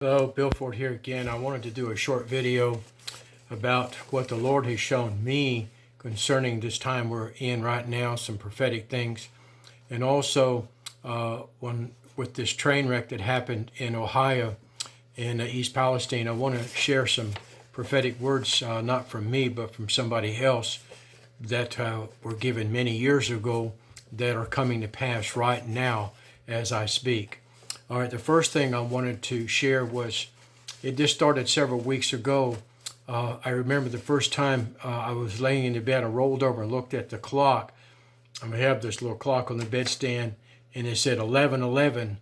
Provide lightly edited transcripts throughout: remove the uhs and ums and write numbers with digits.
Hello, Bill Ford here again. I wanted to do a short video about what the Lord has shown me concerning this time we're in right now, some prophetic things, and also with this train wreck that happened in Ohio, in East Palestine. I want to share some prophetic words, not from me, but from somebody else that were given many years ago that are coming to pass right now as I speak. All right, the first thing I wanted to share was it just started several weeks ago. I remember the first time I was laying in the bed, I rolled over and looked at the clock. I have this little clock on the bedstand, and it said 11:11,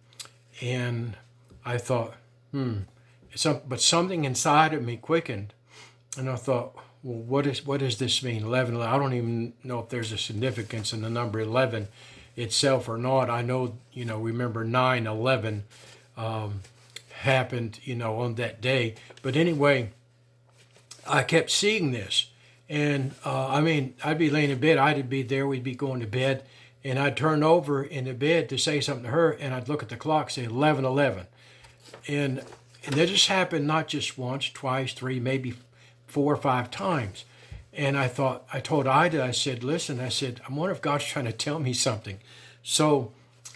and I thought, but something inside of me quickened, and I thought, well, what does this mean? 11. I don't even know if there's a significance in the number 11 itself or not. I know, remember 9/11 happened, on that day. But anyway, I kept seeing this. And I'd be laying in bed, I'd be there, we'd be going to bed, and I'd turn over in the bed to say something to her, and I'd look at the clock, say 11:11. And that just happened not just once, twice, three, maybe 4 or 5 times. And I told Ida, I said, listen, I wonder if God's trying to tell me something. So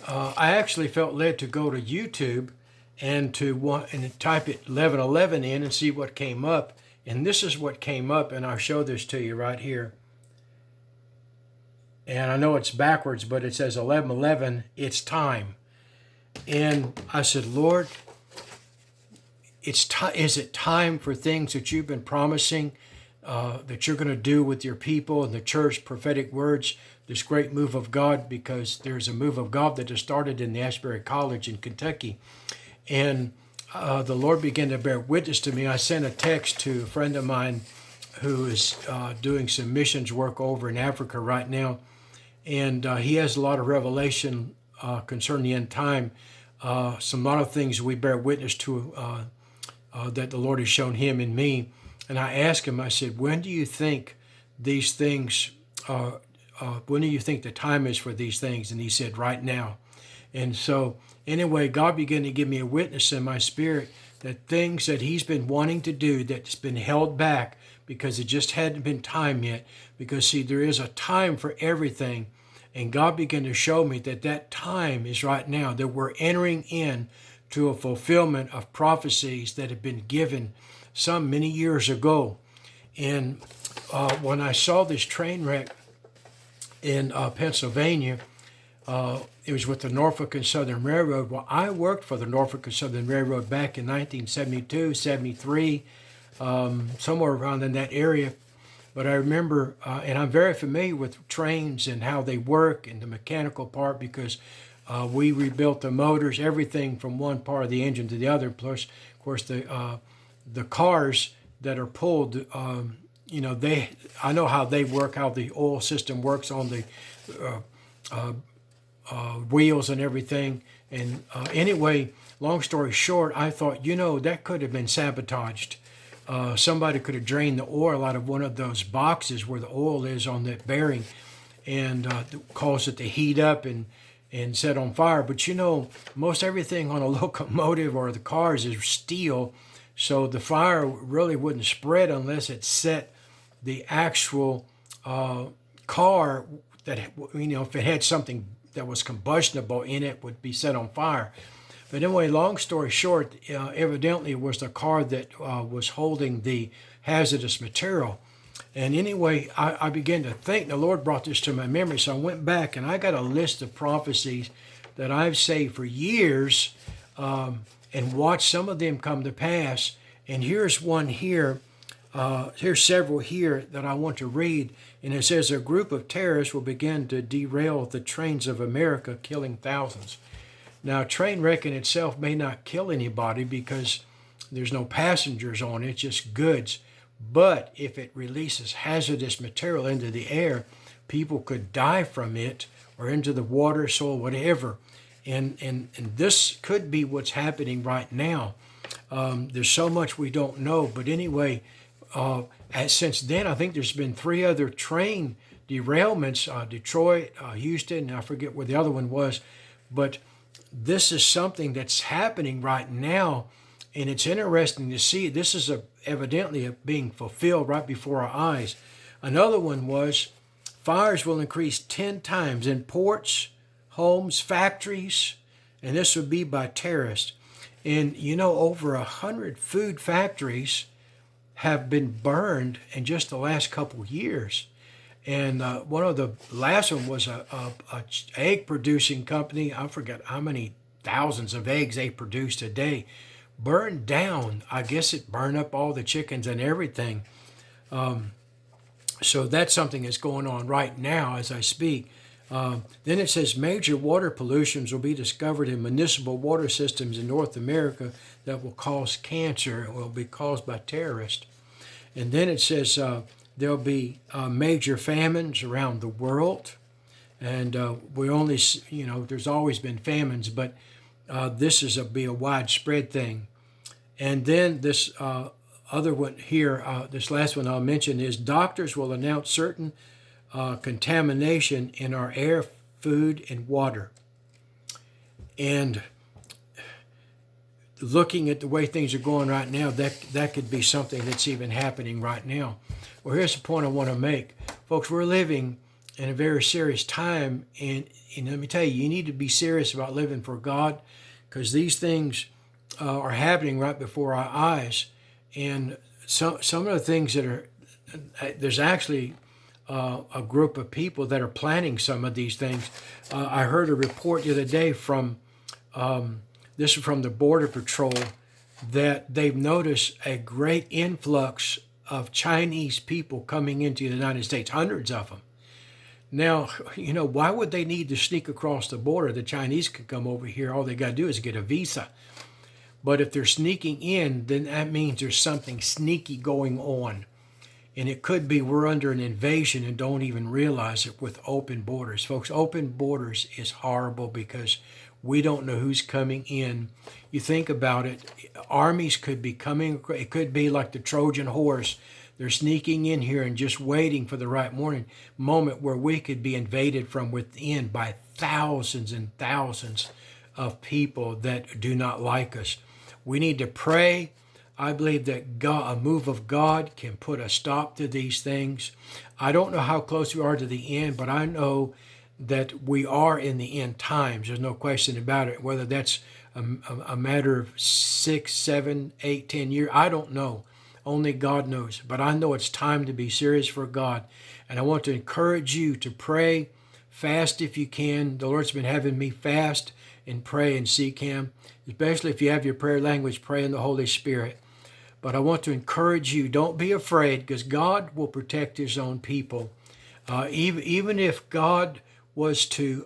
I actually felt led to go to YouTube and type it 11:11 in and see what came up. And this is what came up, and I'll show this to you right here. And I know it's backwards, but it says 11:11, it's time. And I said, Lord, is it time for things that you've been promising that you're going to do with your people and the church, prophetic words, this great move of God, because there's a move of God that has started in the Asbury College in Kentucky. And the Lord began to bear witness to me. I sent a text to a friend of mine who is doing some missions work over in Africa right now. And he has a lot of revelation concerning the end time. A lot of things we bear witness to that the Lord has shown him and me. And I asked him, I said, when do you think these things, when do you think the time is for these things? And he said, right now. And so anyway, God began to give me a witness in my spirit that things that he's been wanting to do that's been held back because it just hadn't been time yet. Because see, there is a time for everything. And God began to show me that time is right now, that we're entering in to a fulfillment of prophecies that have been given some many years ago. And when I saw this train wreck in Pennsylvania, it was with the Norfolk and Southern Railroad. Well, I worked for the Norfolk and Southern Railroad back in 1972, 73, somewhere around in that area. But I remember, and I'm very familiar with trains and how they work and the mechanical part, because we rebuilt the motors, everything from one part of the engine to the other. Plus, of course, the cars that are pulled, I know how they work, how the oil system works on the wheels and everything. And anyway, long story short, I thought, that could have been sabotaged. Somebody could have drained the oil out of one of those boxes where the oil is on that bearing and caused it to heat up and set on fire. But most everything on a locomotive or the cars is steel, so the fire really wouldn't spread unless it set the actual car that, if it had something that was combustible in it, would be set on fire. But anyway, long story short, evidently it was the car that was holding the hazardous material. And anyway, I began to think, the Lord brought this to my memory, so I went back and I got a list of prophecies that I've saved for years and watched some of them come to pass. And here's one here, here's several here that I want to read. And it says, a group of terrorists will begin to derail the trains of America, killing thousands. Now, a train wreck in itself may not kill anybody because there's no passengers on it, it's just goods. But if it releases hazardous material into the air, people could die from it or into the water, soil, whatever. And this could be what's happening right now. There's so much we don't know. But anyway, since then, I think there's been 3 other train derailments, Detroit, Houston, I forget where the other one was. But this is something that's happening right now And it's interesting to see this is evidently being fulfilled right before our eyes. Another one was fires will increase 10 times in ports, homes, factories, and this would be by terrorists. And over 100 food factories have been burned in just the last couple years. And one of the last one was a egg producing company. I forget how many thousands of eggs they produced a day. Burned down. I guess it burned up all the chickens and everything. So that's something that's going on right now as I speak. Then it says major water pollutions will be discovered in municipal water systems in North America that will cause cancer and will be caused by terrorists. And then it says there'll be major famines around the world. And we only, there's always been famines, but this is be a widespread thing. And then this other one here, this last one I'll mention is doctors will announce certain contamination in our air, food, and water. And looking at the way things are going right now, that could be something that's even happening right now. Well, here's the point I want to make. Folks, we're living in a very serious time, and let me tell you, you need to be serious about living for God, because these things are happening right before our eyes. And some of the things that are, there's actually a group of people that are planning some of these things. I heard a report the other day from, this is from the Border Patrol, that they've noticed a great influx of Chinese people coming into the United States, hundreds of them. Now, why would they need to sneak across the border? The Chinese could come over here. All they got to do is get a visa. But if they're sneaking in, then that means there's something sneaky going on. And it could be we're under an invasion and don't even realize it with open borders. Folks, open borders is horrible because we don't know who's coming in. You think about it, armies could be coming. It could be like the Trojan horse. They're sneaking in here and just waiting for the right moment where we could be invaded from within by thousands and thousands of people that do not like us. We need to pray. I believe that God, a move of God can put a stop to these things. I don't know how close we are to the end, but I know that we are in the end times. There's no question about it. Whether that's a matter of 6, 7, 8, 10 years, I don't know. Only God knows. But I know it's time to be serious for God. And I want to encourage you to pray, fast if you can. The Lord's been having me fast and pray and seek Him. Especially if you have your prayer language, pray in the Holy Spirit. But I want to encourage you, don't be afraid, because God will protect His own people. Even if God was to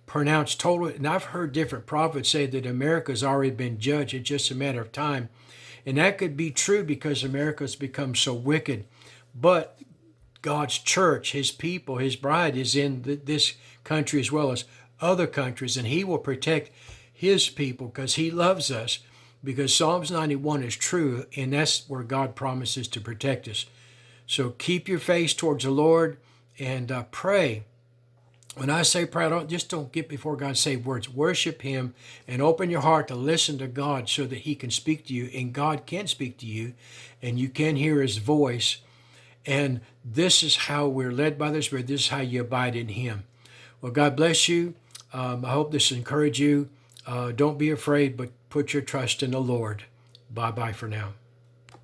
pronounce total, and I've heard different prophets say that America's already been judged, it's just a matter of time. And that could be true because America's become so wicked. But God's church, His people, His bride is in this country as well as other countries, and He will protect His people because He loves us, because Psalms 91 is true, and that's where God promises to protect us. So keep your face towards the Lord and pray. When I say pray, don't get before God, say words. Worship Him and open your heart to listen to God so that He can speak to you, and God can speak to you, and you can hear His voice. And this is how we're led by the Spirit. This is how you abide in Him. Well, God bless you. I hope this encouraged you. Don't be afraid, but put your trust in the Lord. Bye-bye for now.